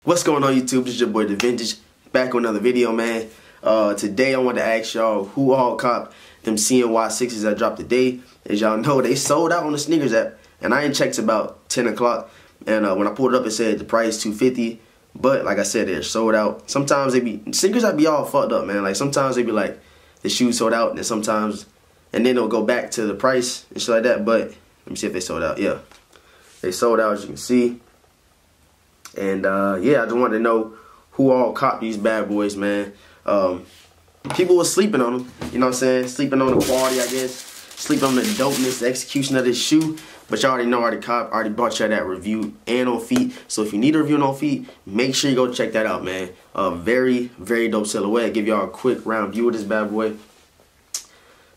What's going on YouTube? This is your boy DeVintage, back with another video, man. Today I want to ask y'all who all caught them CNY 6s that dropped today. As y'all know, they sold out on the sneakers app, and I ain't checked about 10 o'clock. And when I pulled it up, it said the price $250. But like I said, they're sold out. Sometimes they be sneakers that be all fucked up, man. Like sometimes they be like the shoes sold out, and sometimes and then they'll go back to the price and shit like that. But let me see if they sold out. Yeah, they sold out, as you can see. And yeah, I just wanted to know who all caught these bad boys, man. People was sleeping on them, you know what I'm saying? Sleeping on the quality, I guess. Sleeping on the dopeness, the execution of this shoe. But y'all already know, already brought y'all that review and on feet. So if you need a review and on feet, make sure you go check that out, man. Very, very dope silhouette. Give y'all a quick round view of this bad boy.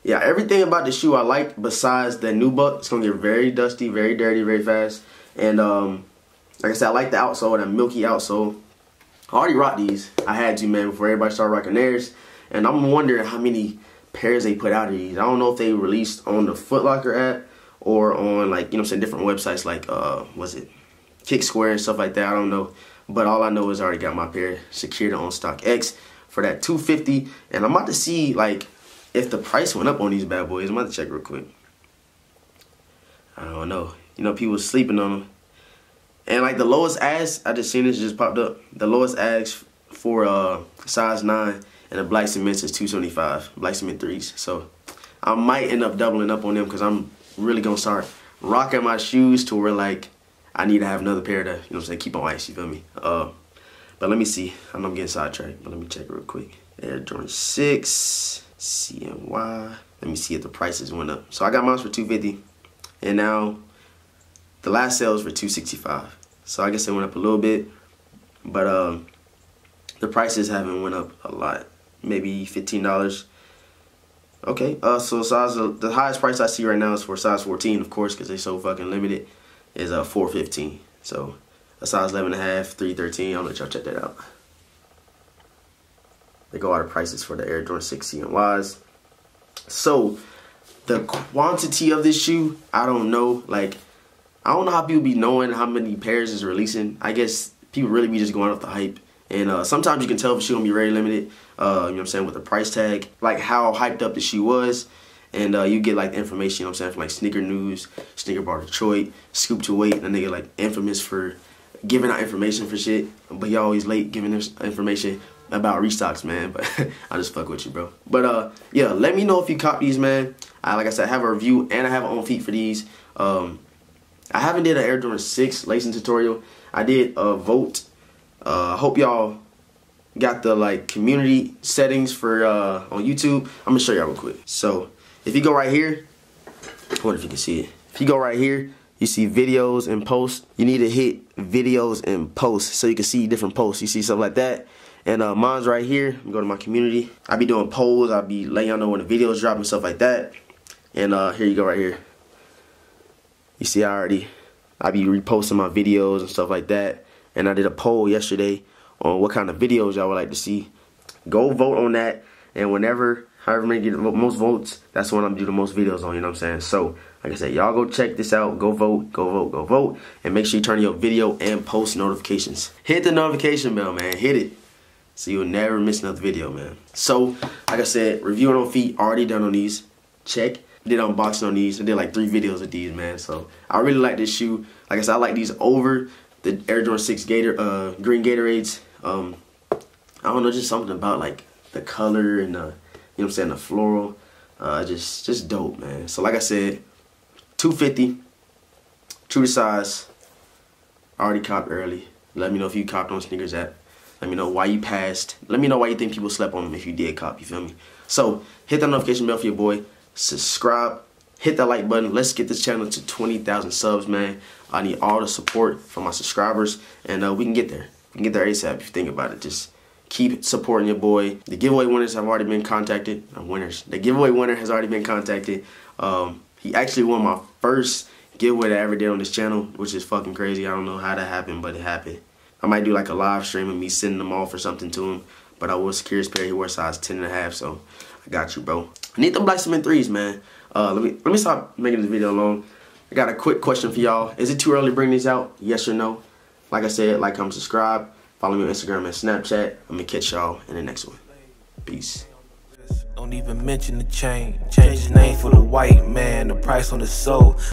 Yeah, everything about the shoe I like besides the nubuck. It's gonna get very dusty, very dirty, very fast. And like I said, I like the outsole, that milky outsole. I already rocked these. I had to, man, before everybody started rocking theirs. And I'm wondering how many pairs they put out of these. I don't know if they released on the Foot Locker app or on, like, you know what I'm saying, different websites like, was it Kick Square and stuff like that. I don't know. But all I know is I already got my pair secured on StockX for that $250. And I'm about to see, like, if the price went up on these bad boys. I'm about to check real quick. I don't know. You know, people sleeping on them. And like the lowest ask, I just seen this, just popped up. The lowest ask for size 9 and the black cements is $275, black cement 3s. So I might end up doubling up on them because I'm really gonna start rocking my shoes to where like I need to have another pair to, you know what I'm saying, keep on ice, you feel me? But let me see. I know I'm getting sidetracked, but let me check real quick. Air Jordan 6 CNY. Let me see if the prices went up. So I got mine for $250, and now the last sale was for $265. So I guess it went up a little bit, but the prices haven't went up a lot, maybe $15. Okay, so the highest price I see right now is for size 14, of course, because they're so fucking limited, is $415. So a size 11.5, $313. I'll let y'all check that out. They go out of prices for the Air Jordan 6 CNYs. So the quantity of this shoe, I don't know. Like, I don't know how people be knowing how many pairs is releasing. I guess people really be just going off the hype. And sometimes you can tell if the shoe gonna be very limited, you know what I'm saying, with the price tag, like how hyped up the shoe was. And you get like the information, you know what I'm saying, from like Sneaker News, Sneaker Bar Detroit, Scoop to Wait, and a nigga like infamous for giving out information for shit. But y'all always late giving this information about restocks, man. But I just fuck with you, bro. But yeah, let me know if you cop these, man. Like I said, I have a review and I have an on feet for these. I haven't did an Air Jordan 6 lacing tutorial. I did a vote. I hope y'all got the like community settings for on YouTube. I'm gonna show y'all real quick. So if you go right here, I wonder if you can see it. If you go right here, you see videos and posts. You need to hit videos and posts so you can see different posts. You see something like that. And mine's right here. I'm go to my community. I be doing polls. I be letting y'all know when the videos drop and stuff like that. And here you go right here. You see, I be reposting my videos and stuff like that. And I did a poll yesterday on what kind of videos y'all would like to see. Go vote on that. And however many get the most votes, that's when I'm do the most videos on, you know what I'm saying? So, like I said, y'all go check this out. Go vote, go vote, go vote. And make sure you turn your video and post notifications. Hit the notification bell, man. Hit it, so you'll never miss another video, man. So, like I said, reviewing on feet, already done on these. Check. Did unboxing on these. I did like 3 videos of these, man. So I really like this shoe. Like I said, I like these over the Air Jordan 6 green Gatorades. I don't know, just something about like the color and the, you know what I'm saying, the floral. Just dope, man. So like I said, $250, true to size. I already copped early. Let me know if you copped on Sneakers app. Let me know why you passed. Let me know why you think people slept on them if you did cop, you feel me? So hit that notification bell for your boy. Subscribe, hit that like button. Let's get this channel to 20,000 subs, man. I need all the support from my subscribers, and we can get there. We can get there ASAP if you think about it. Just keep supporting your boy. The giveaway winners have already been contacted. The giveaway winner has already been contacted. He actually won my first giveaway that I ever did on this channel, which is fucking crazy. I don't know how that happened, but it happened. I might do like a live stream of me sending them off or something to him. But I was secure his pair. He wears size 10.5, so I got you, bro. I need them black cement 3s, man. Let me stop making this video long. I got a quick question for y'all. Is it too early to bring these out? Yes or no? Like I said, like, comment, subscribe. Follow me on Instagram and Snapchat. I'm going to catch y'all in the next one. Peace. Don't even mention the change his name for the white man, the price on the soul.